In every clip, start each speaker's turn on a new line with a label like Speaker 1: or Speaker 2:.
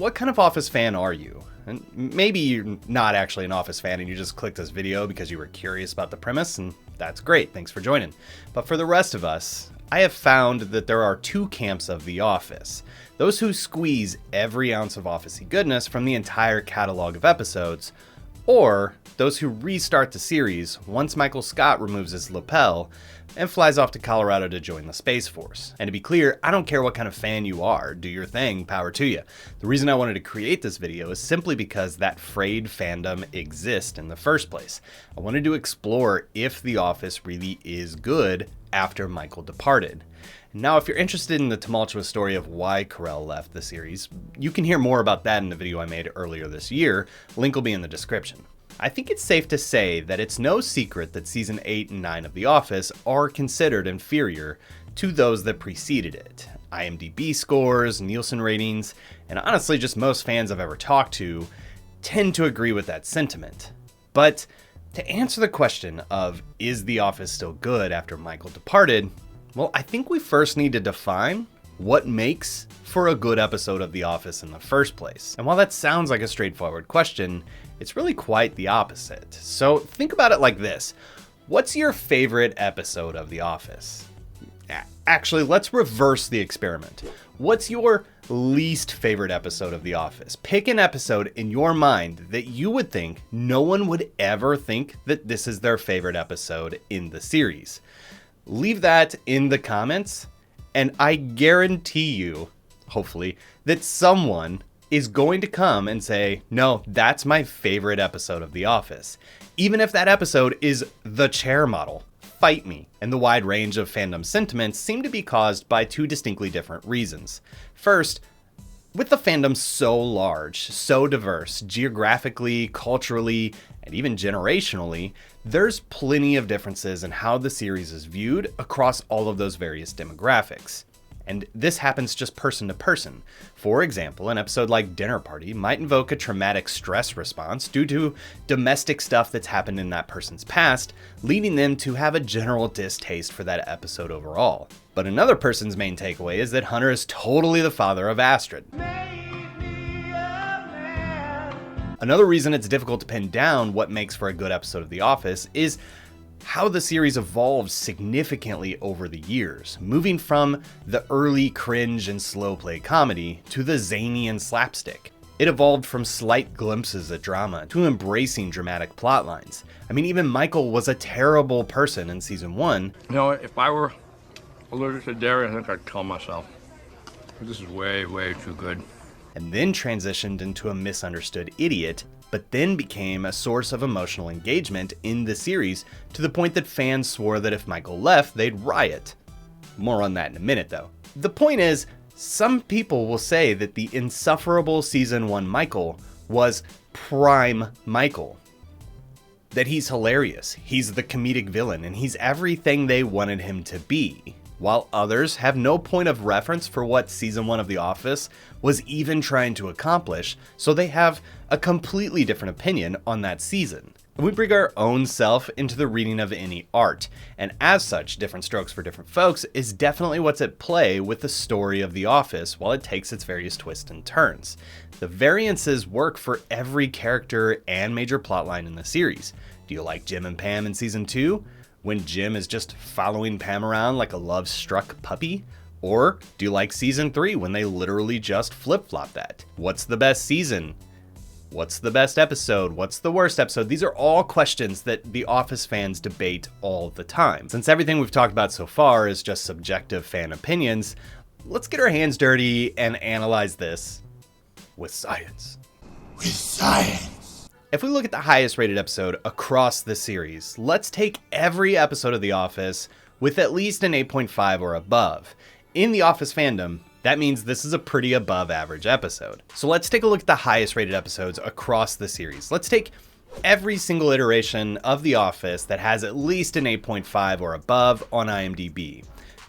Speaker 1: what kind of Office fan are you? And maybe you're not actually an Office fan and you just clicked this video because you were curious about the premise, and that's great, thanks for joining. But for the rest of us, I have found that there are two camps of The Office. Those who squeeze every ounce of Office-y goodness from the entire catalog of episodes, or those who restart the series once Michael Scott removes his lapel and flies off to Colorado to join the Space Force. And to be clear, I don't care what kind of fan you are, do your thing, power to you. The reason I wanted to create this video is simply because that frayed fandom exists in the first place. I wanted to explore if The Office really is good after Michael departed. Now, if you're interested in the tumultuous story of why Carell left the series, you can hear more about that in the video I made earlier this year. Link will be in the description. I think it's safe to say that it's no secret that season 8 and 9 of The Office are considered inferior to those that preceded it. IMDb scores, Nielsen ratings, and honestly just most fans I've ever talked to tend to agree with that sentiment. But to answer the question of, is The Office still good after Michael departed? Well, I think we first need to define what makes for a good episode of The Office in the first place. And while that sounds like a straightforward question, it's really quite the opposite. So think about it like this. What's your favorite episode of The Office? Actually, let's reverse the experiment. What's your least favorite episode of The Office? Pick an episode in your mind that you would think no one would ever think that this is their favorite episode in the series. Leave that in the comments, and I guarantee you, hopefully, that someone is going to come and say, no, that's my favorite episode of The Office. Even if that episode is The Chair Model. Fight me. And the wide range of fandom sentiments seem to be caused by two distinctly different reasons. First, with the fandom so large, so diverse, geographically, culturally, and even generationally, there's plenty of differences in how the series is viewed across all of those various demographics. And this happens just person to person. For example, an episode like Dinner Party might invoke a traumatic stress response due to domestic stuff that's happened in that person's past, leading them to have a general distaste for that episode overall. But another person's main takeaway is that Hunter is totally the father of Astrid. Another reason it's difficult to pin down what makes for a good episode of The Office is how the series evolved significantly over the years, moving from the early cringe and slow play comedy to the zany and slapstick. It evolved from slight glimpses at drama to embracing dramatic plot lines. I mean, even Michael was a terrible person in season 1.
Speaker 2: You know, if I were allergic to dairy, I think I'd kill myself. This is way, way too good.
Speaker 1: And then transitioned into a misunderstood idiot, but then became a source of emotional engagement in the series to the point that fans swore that if Michael left, they'd riot. More on that in a minute though. The point is, some people will say that the insufferable season 1 Michael was prime Michael. That he's hilarious, he's the comedic villain, and he's everything they wanted him to be. While others have no point of reference for what season 1 of The Office was even trying to accomplish, so they have a completely different opinion on that season. We bring our own self into the reading of any art, and as such, different strokes for different folks is definitely what's at play with the story of The Office while it takes its various twists and turns. The variances work for every character and major plotline in the series. Do you like Jim and Pam in season 2? When Jim is just following Pam around like a love-struck puppy? Or do you like season 3 when they literally just flip-flop that? What's the best season? What's the best episode? What's the worst episode? These are all questions that The Office fans debate all the time. Since everything we've talked about so far is just subjective fan opinions, let's get our hands dirty and analyze this with science.
Speaker 3: With science.
Speaker 1: If we look at the highest rated episode across the series, let's take every episode of The Office with at least an 8.5 or above. In The Office fandom, that means this is a pretty above average episode. So let's take a look at the highest rated episodes across the series. Let's take every single iteration of The Office that has at least an 8.5 or above on IMDb.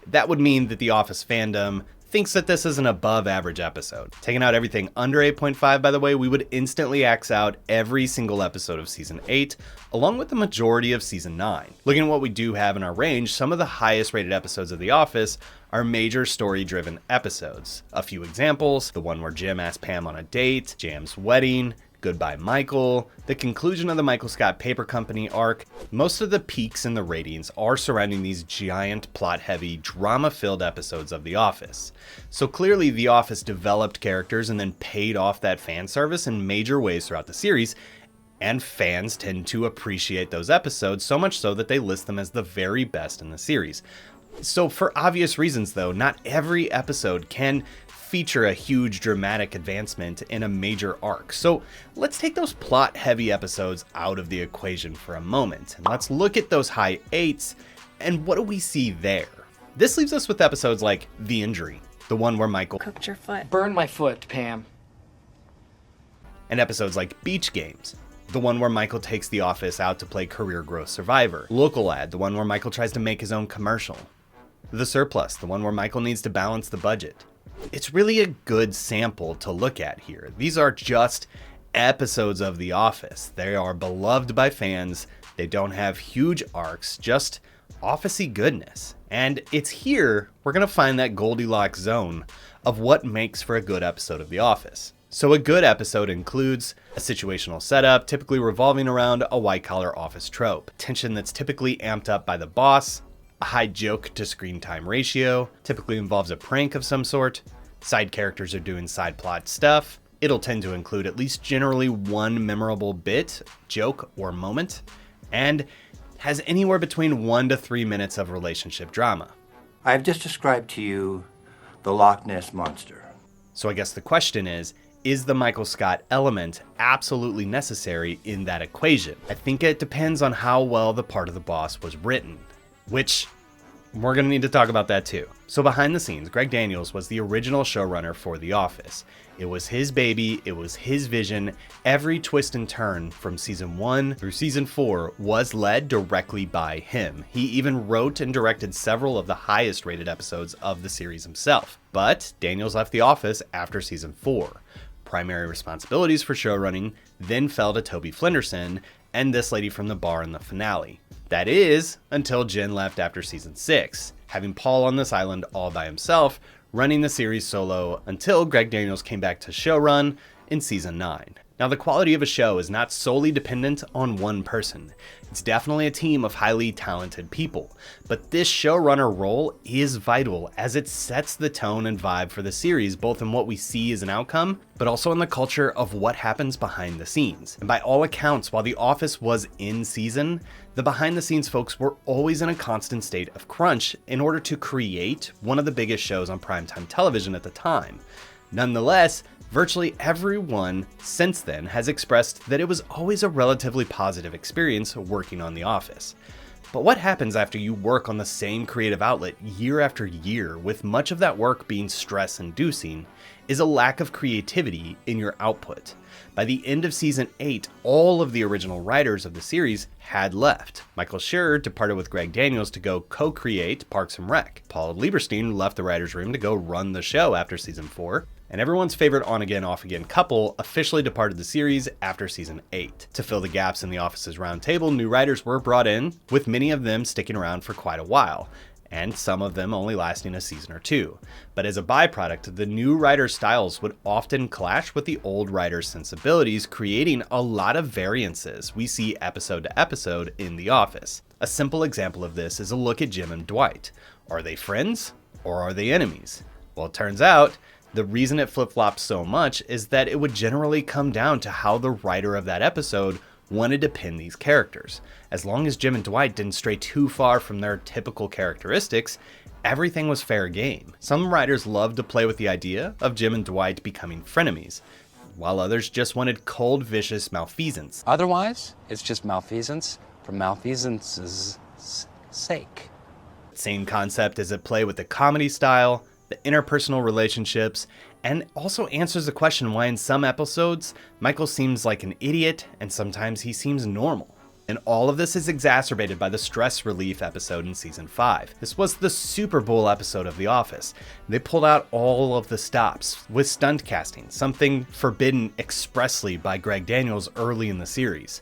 Speaker 1: That would mean that The Office fandom thinks that this is an above average episode. Taking out everything under 8.5, by the way, we would instantly X out every single episode of season 8, along with the majority of season 9. Looking at what we do have in our range, some of the highest rated episodes of The Office are major story-driven episodes. A few examples: the one where Jim asks Pam on a date, Jam's wedding, Goodbye Michael, the conclusion of the Michael Scott Paper Company arc. Most of the peaks in the ratings are surrounding these giant, plot-heavy, drama-filled episodes of The Office. So clearly The Office developed characters and then paid off that fan service in major ways throughout the series, and fans tend to appreciate those episodes, so much so that they list them as the very best in the series. So for obvious reasons though, not every episode can feature a huge dramatic advancement in a major arc. So let's take those plot-heavy episodes out of the equation for a moment, and let's look at those high 8s, and what do we see there? This leaves us with episodes like The Injury, the one where Michael
Speaker 4: cooked your foot.
Speaker 5: Burn my foot, Pam.
Speaker 1: And episodes like Beach Games, the one where Michael takes the office out to play career growth survivor. Local Ad, the one where Michael tries to make his own commercial. The Surplus, the one where Michael needs to balance the budget. It's really a good sample to look at here. These are just episodes of The Office. They are beloved by fans. They don't have huge arcs, just office-y goodness. And it's here we're going to find that Goldilocks zone of what makes for a good episode of The Office. So a good episode includes a situational setup, typically revolving around a white-collar office trope, tension that's typically amped up by the boss, a high joke to screen time ratio, typically involves a prank of some sort, side characters are doing side plot stuff, it'll tend to include at least generally one memorable bit, joke, or moment, and has anywhere between 1 to 3 minutes of relationship drama.
Speaker 6: I have just described to you the Loch Ness Monster.
Speaker 1: So I guess the question is the Michael Scott element absolutely necessary in that equation? I think it depends on how well the part of the boss was written, which we're going to need to talk about that too. So behind the scenes, Greg Daniels was the original showrunner for The Office. It was his baby, it was his vision. Every twist and turn from season 1 through season 4 was led directly by him. He even wrote and directed several of the highest rated episodes of the series himself. But Daniels left The Office after season 4. Primary responsibilities for showrunning then fell to Toby Flenderson and this lady from the bar in the finale. That is, until Jen left after season 6, having Paul on this island all by himself, running the series solo until Greg Daniels came back to showrun in season 9. Now, the quality of a show is not solely dependent on one person. It's definitely a team of highly talented people, but this showrunner role is vital as it sets the tone and vibe for the series, both in what we see as an outcome, but also in the culture of what happens behind the scenes. And by all accounts, while The Office was in season, the behind the scenes folks were always in a constant state of crunch in order to create one of the biggest shows on primetime television at the time. Nonetheless, virtually everyone since then has expressed that it was always a relatively positive experience working on The Office. But what happens after you work on the same creative outlet year after year, with much of that work being stress-inducing, is a lack of creativity in your output. By the end of season 8, all of the original writers of the series had left. Michael Schur departed with Greg Daniels to go co-create Parks and Rec. Paul Lieberstein left the writer's room to go run the show after season 4. And everyone's favorite on-again, off-again couple officially departed the series after season 8. To fill the gaps in The Office's roundtable, new writers were brought in, with many of them sticking around for quite a while, and some of them only lasting a season or 2. But as a byproduct, the new writers' styles would often clash with the old writers' sensibilities, creating a lot of variances we see episode to episode in The Office. A simple example of this is a look at Jim and Dwight. Are they friends, or are they enemies? Well, it turns out the reason it flip-flops so much is that it would generally come down to how the writer of that episode wanted to pin these characters. As long as Jim and Dwight didn't stray too far from their typical characteristics, everything was fair game. Some writers loved to play with the idea of Jim and Dwight becoming frenemies, while others just wanted cold, vicious malfeasance.
Speaker 7: Otherwise, it's just malfeasance for malfeasance's sake.
Speaker 1: Same concept is at play with the comedy style, the interpersonal relationships, and also answers the question why in some episodes, Michael seems like an idiot and sometimes he seems normal. And all of this is exacerbated by the stress relief episode in season 5. This was the Super Bowl episode of The Office. They pulled out all of the stops with stunt casting, something forbidden expressly by Greg Daniels early in the series.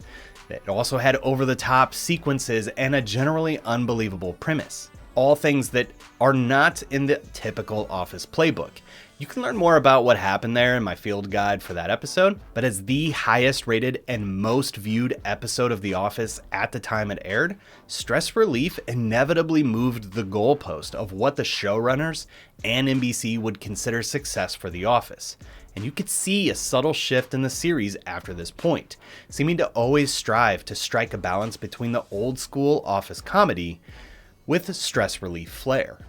Speaker 1: It also had over-the-top sequences and a generally unbelievable premise. All things that are not in the typical Office playbook. You can learn more about what happened there in my field guide for that episode, but as the highest rated and most viewed episode of The Office at the time it aired, stress relief inevitably moved the goalpost of what the showrunners and NBC would consider success for The Office. And you could see a subtle shift in the series after this point, seeming to always strive to strike a balance between the old school Office comedy with stress relief flair.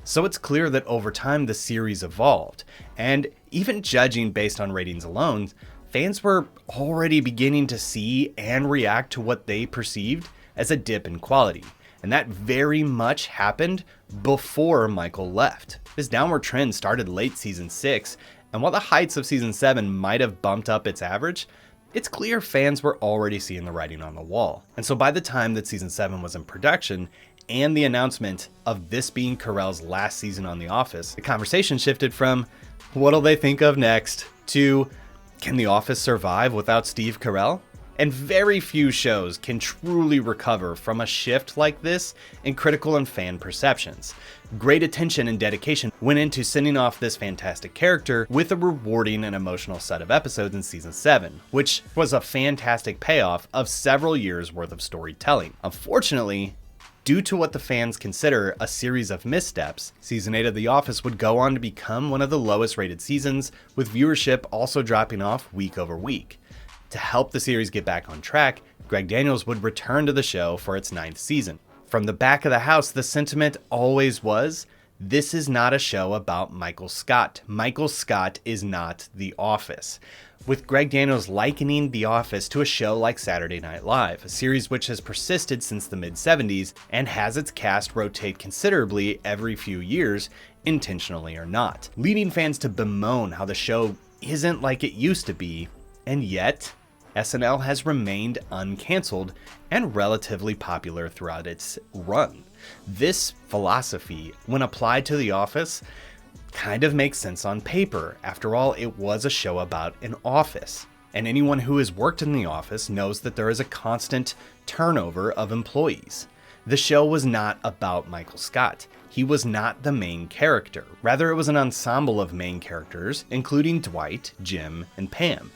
Speaker 1: So it's clear that over time the series evolved, and even judging based on ratings alone, fans were already beginning to see and react to what they perceived as a dip in quality. And that very much happened before Michael left. This downward trend started late season 6, and while the heights of season 7 might have bumped up its average, it's clear fans were already seeing the writing on the wall. And so by the time that season 7 was in production, and the announcement of this being Carell's last season on The Office, the conversation shifted from what'll they think of next to can The Office survive without Steve Carell? And very few shows can truly recover from a shift like this in critical and fan perceptions. Great attention and dedication went into sending off this fantastic character with a rewarding and emotional set of episodes in season 7, which was a fantastic payoff of several years worth of storytelling. Unfortunately, due to what the fans consider a series of missteps, season 8 of The Office would go on to become one of the lowest rated seasons, with viewership also dropping off week over week. To help the series get back on track, Greg Daniels would return to the show for its 9th season. From the back of the house, the sentiment always was, this is not a show about Michael Scott. Michael Scott is not The Office. With Greg Daniels likening The Office to a show like Saturday Night Live, a series which has persisted since the mid-70s and has its cast rotate considerably every few years, intentionally or not, leading fans to bemoan how the show isn't like it used to be, and yet SNL has remained uncancelled and relatively popular throughout its run. This philosophy, when applied to The Office, kind of makes sense on paper. After all, it was a show about an office. And anyone who has worked in the office knows that there is a constant turnover of employees. The show was not about Michael Scott. He was not the main character. Rather, it was an ensemble of main characters, including Dwight, Jim, and Pam,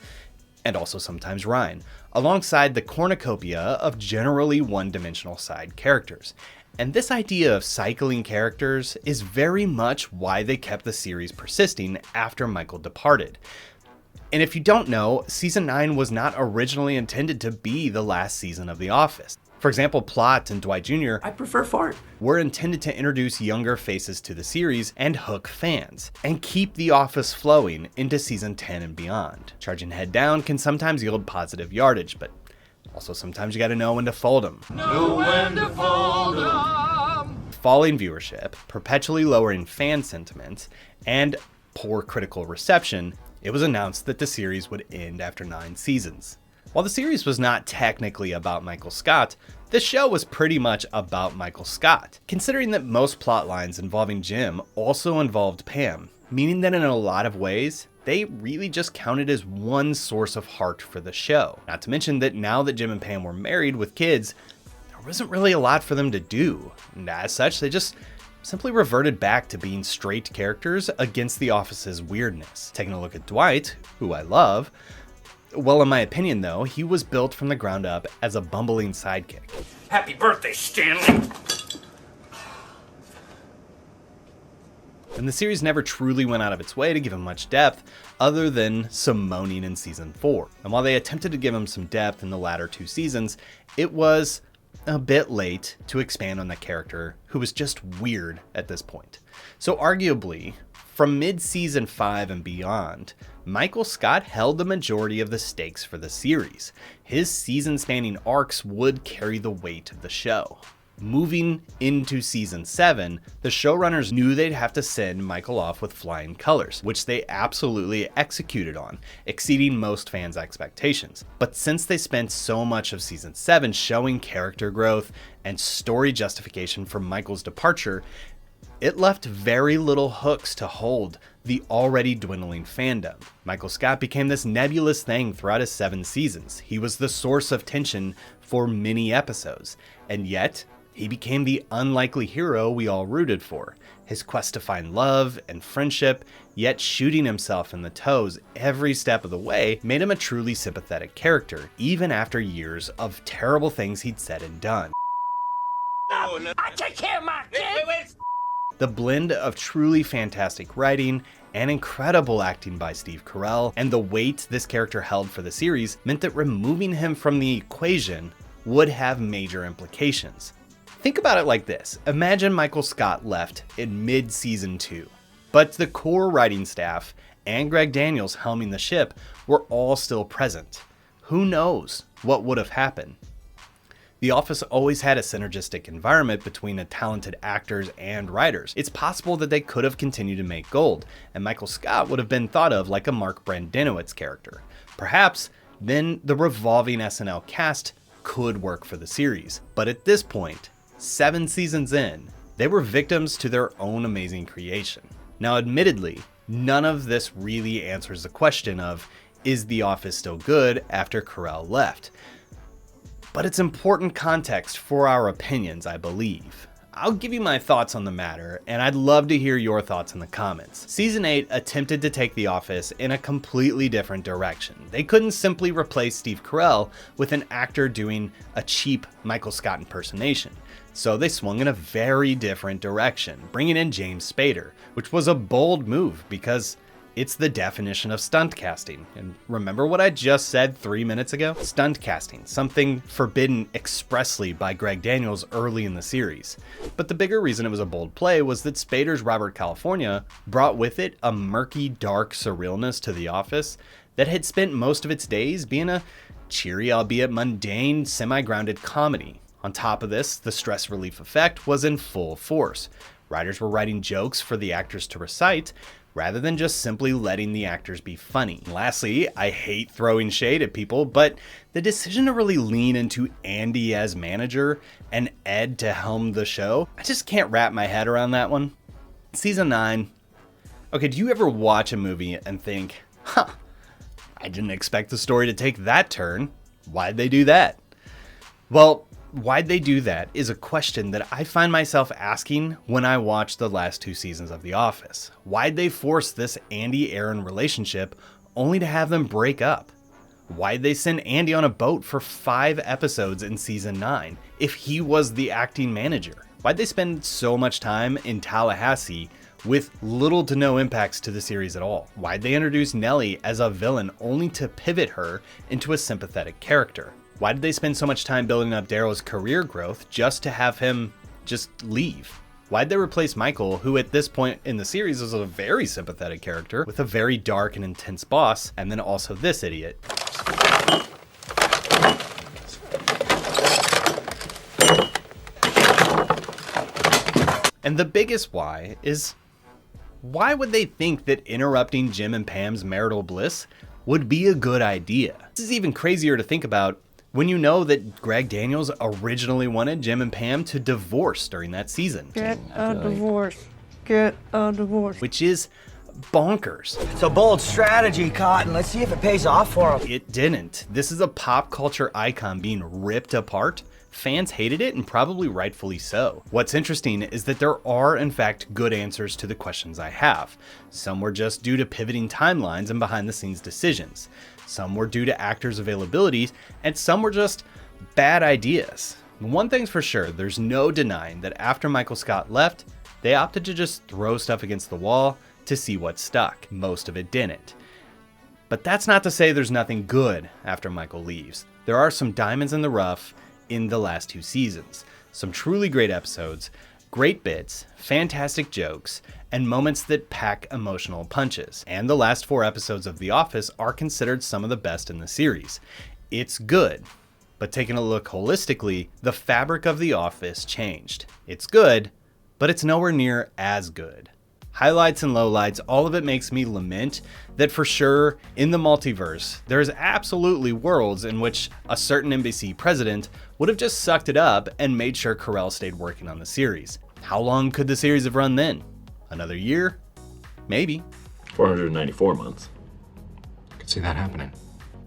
Speaker 1: and also sometimes Ryan, alongside the cornucopia of generally one-dimensional side characters. And this idea of cycling characters is very much why they kept the series persisting after Michael departed. And if you don't know, season 9 was not originally intended to be the last season of The Office. For example, Plot and Dwight Jr.
Speaker 6: I prefer fart.
Speaker 1: were intended to introduce younger faces to the series and hook fans, and keep The Office flowing into season 10 and beyond. Charging head down can sometimes yield positive yardage, but also sometimes you gotta know when to fold them. Falling viewership, perpetually lowering fan sentiment, and poor critical reception, it was announced that the series would end after 9 seasons. While the series was not technically about Michael Scott, the show was pretty much about Michael Scott, considering that most plot lines involving Jim also involved Pam, meaning that in a lot of ways, they really just counted as one source of heart for the show. Not to mention that now that Jim and Pam were married with kids, there wasn't really a lot for them to do, and as such, they just simply reverted back to being straight characters against The Office's weirdness. Taking a look at Dwight, who I love, well, in my opinion though, he was built from the ground up as a bumbling sidekick.
Speaker 3: Happy birthday, Stanley!
Speaker 1: And the series never truly went out of its way to give him much depth, other than some moaning in season 4. And while they attempted to give him some depth in the latter 2 seasons, it was a bit late to expand on the character, who was just weird at this point. So arguably, from mid-season 5 and beyond, Michael Scott held the majority of the stakes for the series. His season-spanning arcs would carry the weight of the show. Moving into season 7, the showrunners knew they'd have to send Michael off with flying colors, which they absolutely executed on, exceeding most fans' expectations. But since they spent so much of season 7 showing character growth and story justification for Michael's departure, it left very little hooks to hold the already dwindling fandom. Michael Scott became this nebulous thing throughout his 7 seasons. He was the source of tension for many episodes, and yet he became the unlikely hero we all rooted for. His quest to find love and friendship, yet shooting himself in the toes every step of the way, made him a truly sympathetic character, even after years of terrible things he'd said and done.
Speaker 3: I take care of my kids!
Speaker 1: The blend of truly fantastic writing and incredible acting by Steve Carell, and the weight this character held for the series, meant that removing him from the equation would have major implications. Think about it like this. Imagine Michael Scott left in mid-season 2, but the core writing staff and Greg Daniels helming the ship were all still present. Who knows what would have happened? The Office always had a synergistic environment between the talented actors and writers. It's possible that they could have continued to make gold, and Michael Scott would have been thought of like a Mark Brendanawicz character. Perhaps then the revolving SNL cast could work for the series. But at this point, 7 seasons in, they were victims to their own amazing creation. Now, admittedly, none of this really answers the question of, is The Office still good after Carell left? But it's important context for our opinions, I believe. I'll give you my thoughts on the matter, and I'd love to hear your thoughts in the comments. Season 8 attempted to take The Office in a completely different direction. They couldn't simply replace Steve Carell with an actor doing a cheap Michael Scott impersonation. So they swung in a very different direction, bringing in James Spader, which was a bold move because it's the definition of stunt casting. And remember what I just said 3 minutes ago? Stunt casting, something forbidden expressly by Greg Daniels early in the series. But the bigger reason it was a bold play was that Spader's Robert California brought with it a murky, dark surrealness to The Office that had spent most of its days being a cheery, albeit mundane, semi-grounded comedy. On top of this, the stress relief effect was in full force. Writers were writing jokes for the actors to recite, rather than just simply letting the actors be funny. And lastly, I hate throwing shade at people, but the decision to really lean into Andy as manager and Ed to helm the show, I just can't wrap my head around that one. Season 9. Okay, do you ever watch a movie and think, I didn't expect the story to take that turn. Why'd they do that? Well, why'd they do that is a question that I find myself asking when I watch the last 2 seasons of The Office. Why'd they force this Andy-Aaron relationship only to have them break up? Why'd they send Andy on a boat for 5 episodes in season 9 if he was the acting manager? Why'd they spend so much time in Tallahassee with little to no impacts to the series at all? Why'd they introduce Nellie as a villain only to pivot her into a sympathetic character? Why did they spend so much time building up Daryl's career growth just to have him just leave? Why'd they replace Michael, who at this point in the series was a very sympathetic character, with a very dark and intense boss, and then also this idiot? And the biggest why is, why would they think that interrupting Jim and Pam's marital bliss would be a good idea? This is even crazier to think about when you know that Greg Daniels originally wanted Jim and Pam to divorce during that season.
Speaker 4: Get a divorce. Get a divorce.
Speaker 1: Which is bonkers.
Speaker 5: It's a bold strategy, Cotton. Let's see if it pays off for him.
Speaker 1: It didn't. This is a pop culture icon being ripped apart. Fans hated it, and probably rightfully so. What's interesting is that there are, in fact, good answers to the questions I have. Some were just due to pivoting timelines and behind-the-scenes decisions. Some were due to actors' availabilities, and some were just bad ideas. One thing's for sure, there's no denying that after Michael Scott left, they opted to just throw stuff against the wall to see what stuck. Most of it didn't. But that's not to say there's nothing good after Michael leaves. There are some diamonds in the rough in the last 2 seasons. Some truly great episodes, great bits, fantastic jokes, and moments that pack emotional punches. And the last 4 episodes of The Office are considered some of the best in the series. It's good, But taking a look holistically, the fabric of The Office changed. It's good, but it's nowhere near as good. Highlights and lowlights, all of it makes me lament that for sure, in the multiverse, there's absolutely worlds in which a certain NBC president would have just sucked it up and made sure Carell stayed working on the series. How long could the series have run then? Another year? Maybe.
Speaker 8: 494 months. I could see that happening.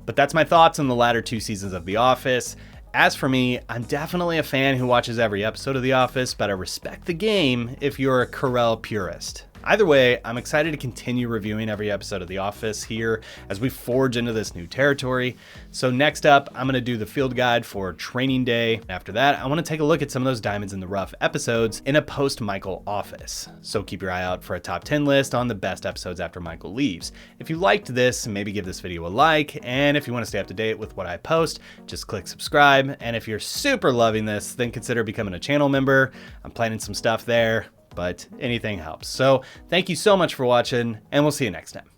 Speaker 1: But that's my thoughts on the latter 2 seasons of The Office. As for me, I'm definitely a fan who watches every episode of The Office, but I respect the game if you're a Carell purist. Either way, I'm excited to continue reviewing every episode of The Office here as we forge into this new territory. So next up, I'm going to do the field guide for Training Day. After that, I want to take a look at some of those diamonds in the rough episodes in a post-Michael Office. So keep your eye out for a top 10 list on the best episodes after Michael leaves. If you liked this, maybe give this video a like, and if you want to stay up to date with what I post, just click subscribe. And if you're super loving this, then consider becoming a channel member. I'm planning some stuff there, but anything helps. So thank you so much for watching, and we'll see you next time.